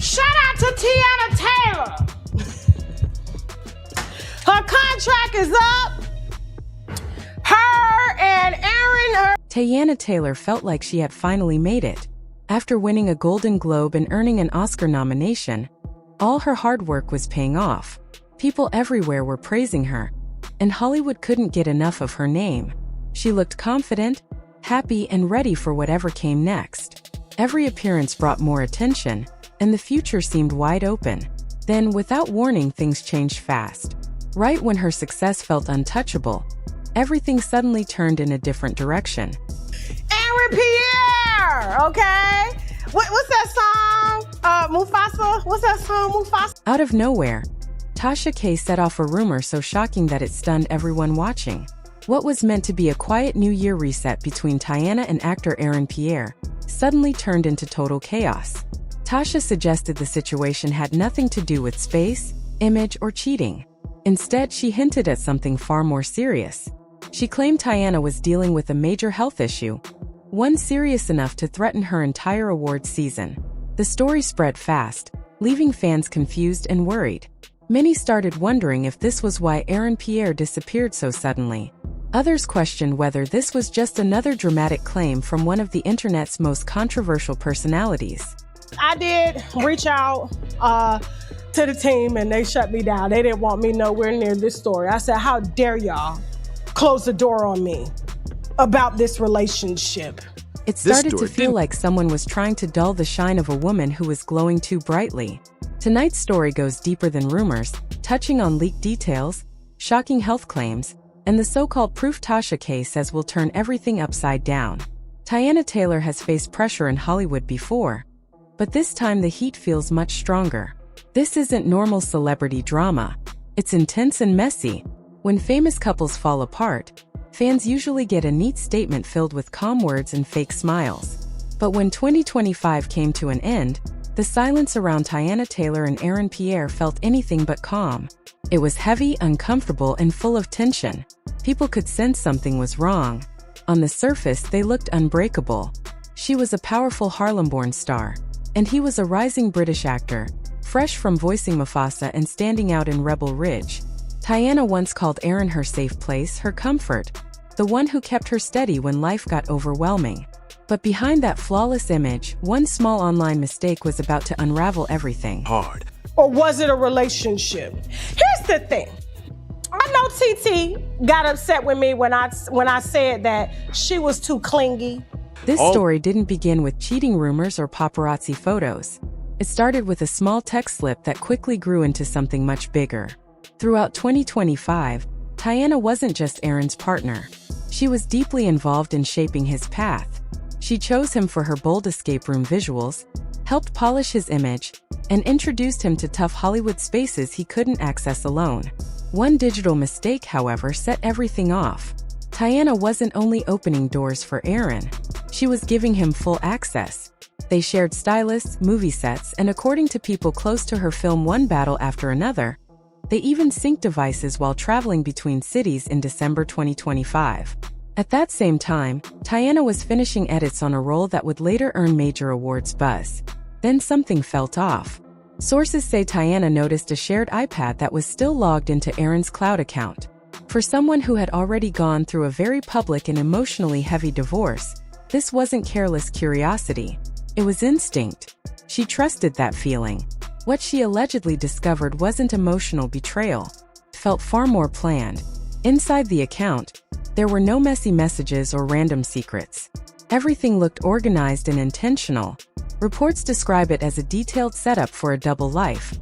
Shout out to Teyana Taylor. Her contract is up. Her and Aaron. Teyana Taylor felt like she had finally made it. After winning a Golden Globe and earning an Oscar nomination, all her hard work was paying off. People everywhere were praising her, and Hollywood couldn't get enough of her name. She looked confident, happy, and ready for whatever came next. Every appearance brought more attention, and the future seemed wide open. Then, without warning, things changed fast. Right when her success felt untouchable, everything suddenly turned in a different direction. Aaron Pierre, okay? What's that song? Mufasa? What's that song, Mufasa? Out of nowhere, Tasha K set off a rumor so shocking that it stunned everyone watching. What was meant to be a quiet New Year reset between Teyana and actor Aaron Pierre suddenly turned into total chaos. Tasha suggested the situation had nothing to do with space, image, or cheating. Instead, she hinted at something far more serious. She claimed Teyana was dealing with a major health issue, one serious enough to threaten her entire awards season. The story spread fast, leaving fans confused and worried. Many started wondering if this was why Aaron Pierre disappeared so suddenly. Others questioned whether this was just another dramatic claim from one of the internet's most controversial personalities. I did reach out to the team and they shut me down. They didn't want me nowhere near this story. I said, how dare y'all close the door on me about this relationship? It started to feel like someone was trying to dull the shine of a woman who was glowing too brightly. Tonight's story goes deeper than rumors, touching on leaked details, shocking health claims, and the so-called proof Tasha K says will turn everything upside down. Teyana Taylor has faced pressure in Hollywood before, but this time the heat feels much stronger. This isn't normal celebrity drama. It's intense and messy. When famous couples fall apart, fans usually get a neat statement filled with calm words and fake smiles. But when 2025 came to an end, the silence around Teyana Taylor and Aaron Pierre felt anything but calm. It was heavy, uncomfortable, and full of tension. People could sense something was wrong. On the surface, they looked unbreakable. She was a powerful Harlem-born star, and he was a rising British actor, fresh from voicing Mufasa and standing out in Rebel Ridge. Teyana once called Aaron her safe place, her comfort, the one who kept her steady when life got overwhelming. But behind that flawless image, one small online mistake was about to unravel everything. Hard. Or was it a relationship? Here's the thing. I know TT got upset with me when I said that she was too clingy. This story didn't begin with cheating rumors or paparazzi photos. It started with a small text slip that quickly grew into something much bigger. Throughout 2025, Teyana wasn't just Aaron's partner. She was deeply involved in shaping his path. She chose him for her bold escape room visuals, helped polish his image, and introduced him to tough Hollywood spaces he couldn't access alone. One digital mistake, however, set everything off. Teyana wasn't only opening doors for Aaron, she was giving him full access. They shared stylists, movie sets, and according to people close to her, filmed one battle after another. They even synced devices while traveling between cities in December 2025. At that same time, Teyana was finishing edits on a role that would later earn major awards buzz. Then something felt off. Sources say Teyana noticed a shared iPad that was still logged into Aaron's cloud account. For someone who had already gone through a very public and emotionally heavy divorce, this wasn't careless curiosity. It was instinct. She trusted that feeling. What she allegedly discovered wasn't emotional betrayal. It felt far more planned. Inside the account, there were no messy messages or random secrets. Everything looked organized and intentional. Reports describe it as a detailed setup for a double life,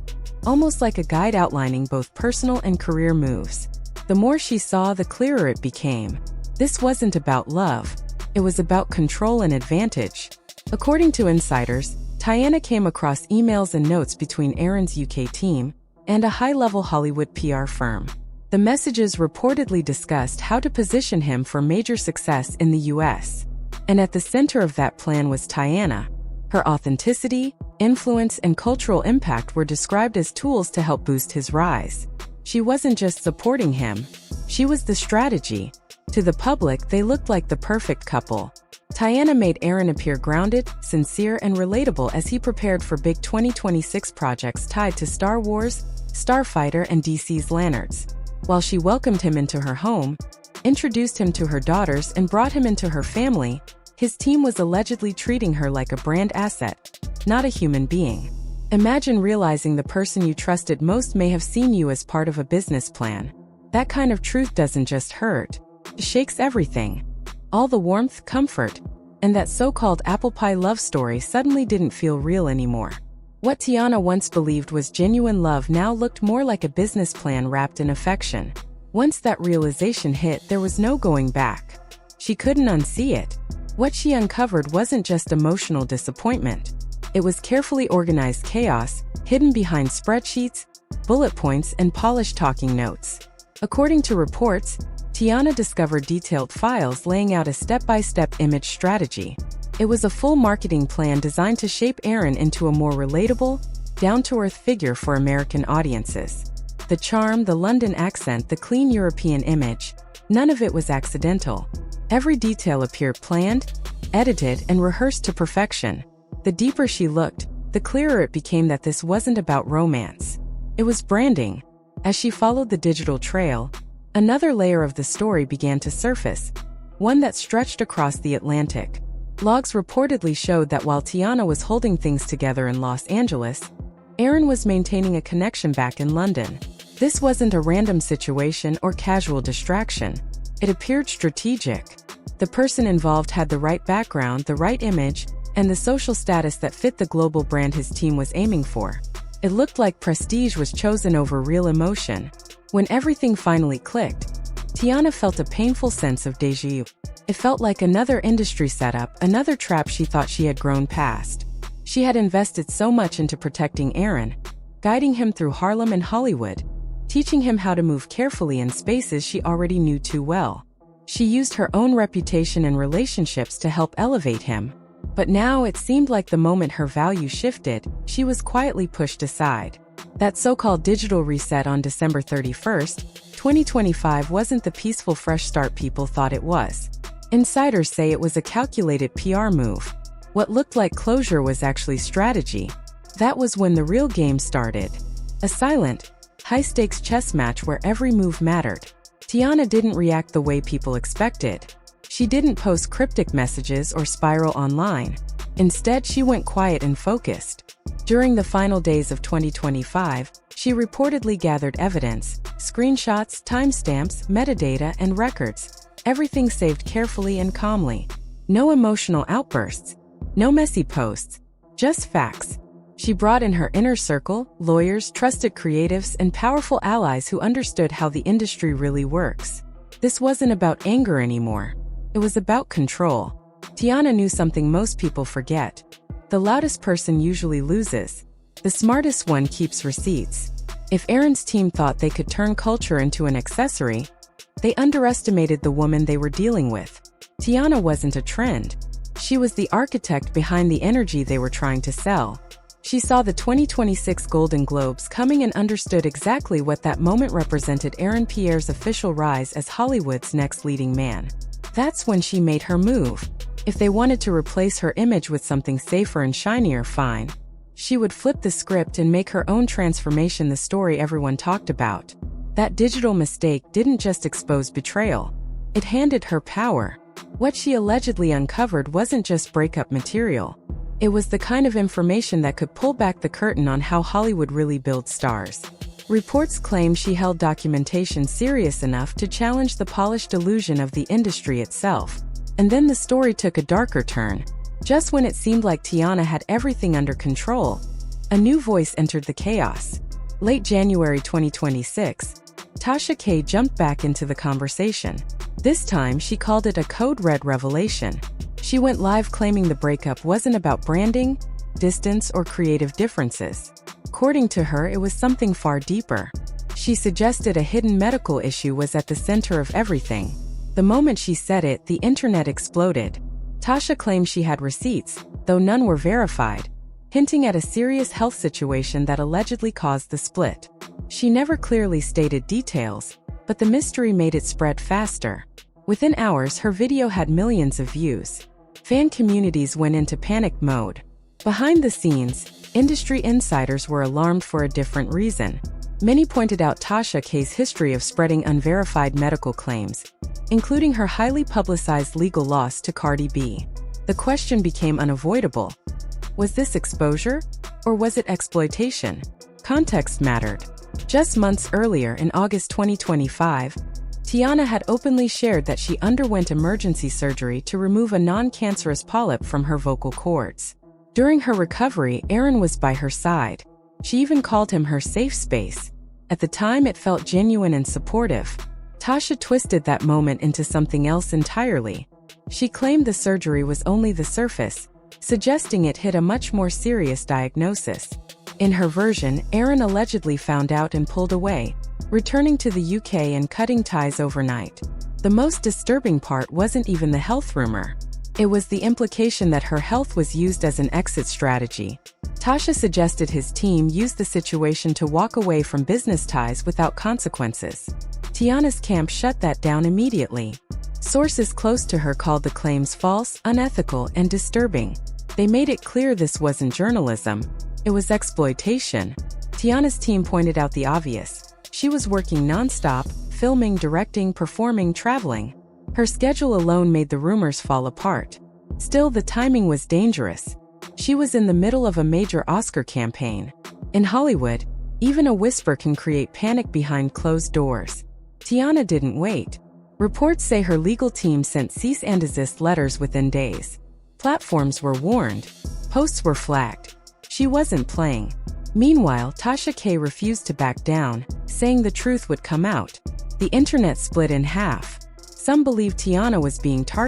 almost like a guide outlining both personal and career moves. The more she saw, the clearer it became. This wasn't about love. It was about control and advantage. According to insiders, Teyana came across emails and notes between Aaron's UK team and a high-level Hollywood PR firm. The messages reportedly discussed how to position him for major success in the US. And at the center of that plan was Teyana. Her authenticity, influence, and cultural impact were described as tools to help boost his rise. She wasn't just supporting him, she was the strategy. To the public, they looked like the perfect couple. Teyana made Aaron appear grounded, sincere, and relatable as he prepared for big 2026 projects tied to Star Wars, Starfighter, and DC's Lanterns. While she welcomed him into her home, introduced him to her daughters, and brought him into her family, his team was allegedly treating her like a brand asset, not a human being. Imagine realizing the person you trusted most may have seen you as part of a business plan. That kind of truth doesn't just hurt, it shakes everything. All the warmth, comfort, and that so-called apple pie love story suddenly didn't feel real anymore. What Teyana once believed was genuine love now looked more like a business plan wrapped in affection. Once that realization hit, there was no going back. She couldn't unsee it. What she uncovered wasn't just emotional disappointment. It was carefully organized chaos, hidden behind spreadsheets, bullet points, and polished talking notes. According to reports, Teyana discovered detailed files laying out a step-by-step image strategy. It was a full marketing plan designed to shape Aaron into a more relatable, down-to-earth figure for American audiences. The charm, the London accent, the clean European image, none of it was accidental. Every detail appeared planned, edited, and rehearsed to perfection. The deeper she looked, the clearer it became that this wasn't about romance. It was branding. As she followed the digital trail, another layer of the story began to surface, one that stretched across the Atlantic. Logs reportedly showed that while Teyana was holding things together in Los Angeles, Aaron was maintaining a connection back in London. This wasn't a random situation or casual distraction. It appeared strategic. The person involved had the right background, the right image, and the social status that fit the global brand his team was aiming for. It looked like prestige was chosen over real emotion. When everything finally clicked, Teyana felt a painful sense of déjà vu. It felt like another industry setup, another trap she thought she had grown past. She had invested so much into protecting Aaron, guiding him through Harlem and Hollywood, teaching him how to move carefully in spaces she already knew too well. She used her own reputation and relationships to help elevate him. But now it seemed like the moment her value shifted, she was quietly pushed aside. That so-called digital reset on December 31st, 2025 wasn't the peaceful fresh start people thought it was. Insiders say it was a calculated PR move. What looked like closure was actually strategy. That was when the real game started. A silent, high-stakes chess match where every move mattered. Teyana didn't react the way people expected. She didn't post cryptic messages or spiral online. Instead, she went quiet and focused. During the final days of 2025, she reportedly gathered evidence, screenshots, timestamps, metadata, and records, everything saved carefully and calmly. No emotional outbursts, no messy posts, just facts. She brought in her inner circle, lawyers, trusted creatives, and powerful allies who understood how the industry really works. This wasn't about anger anymore. It was about control. Teyana knew something most people forget. The loudest person usually loses. The smartest one keeps receipts. If Aaron's team thought they could turn culture into an accessory, they underestimated the woman they were dealing with. Teyana wasn't a trend. She was the architect behind the energy they were trying to sell. She saw the 2026 Golden Globes coming and understood exactly what that moment represented: Aaron Pierre's official rise as Hollywood's next leading man. That's when she made her move. If they wanted to replace her image with something safer and shinier, fine. She would flip the script and make her own transformation the story everyone talked about. That digital mistake didn't just expose betrayal. It handed her power. What she allegedly uncovered wasn't just breakup material. It was the kind of information that could pull back the curtain on how Hollywood really builds stars. Reports claim she held documentation serious enough to challenge the polished illusion of the industry itself. And then the story took a darker turn. Just when it seemed like Teyana had everything under control, a new voice entered the chaos. Late January 2026, Tasha K jumped back into the conversation. This time, she called it a code red revelation. She went live claiming the breakup wasn't about branding, distance, or creative differences. According to her, it was something far deeper. She suggested a hidden medical issue was at the center of everything. The moment she said it, the internet exploded. Tasha claimed she had receipts, though none were verified, hinting at a serious health situation that allegedly caused the split. She never clearly stated details, but the mystery made it spread faster. Within hours, her video had millions of views. fan communities went into panic mode. Behind the scenes, industry insiders were alarmed for a different reason. Many pointed out Tasha K's history of spreading unverified medical claims, including her highly publicized legal loss to Cardi B. The question became unavoidable. Was this exposure, or was it exploitation? Context mattered. Just months earlier, in August 2025, Teyana had openly shared that she underwent emergency surgery to remove a non-cancerous polyp from her vocal cords. During her recovery, Aaron was by her side. She even called him her safe space. At the time, it felt genuine and supportive. Tasha twisted that moment into something else entirely. She claimed the surgery was only the surface, suggesting it hid a much more serious diagnosis. In her version, Aaron allegedly found out and pulled away, returning to the UK and cutting ties overnight. The most disturbing part wasn't even the health rumor. It was the implication that her health was used as an exit strategy. Tasha suggested his team use the situation to walk away from business ties without consequences. Teyana's camp shut that down immediately. Sources close to her called the claims false, unethical, and disturbing. They made it clear this wasn't journalism. It was exploitation. Teyana's team pointed out the obvious. She was working non-stop, filming, directing, performing, traveling. Her schedule alone made the rumors fall apart. Still, the timing was dangerous. She was in the middle of a major Oscar campaign. In Hollywood, even a whisper can create panic behind closed doors. Teyana didn't wait. Reports say her legal team sent cease and desist letters within days. Platforms were warned. Posts were flagged. She wasn't playing. Meanwhile, Tasha K refused to back down, saying the truth would come out. The internet split in half. Some believed Teyana was being targeted.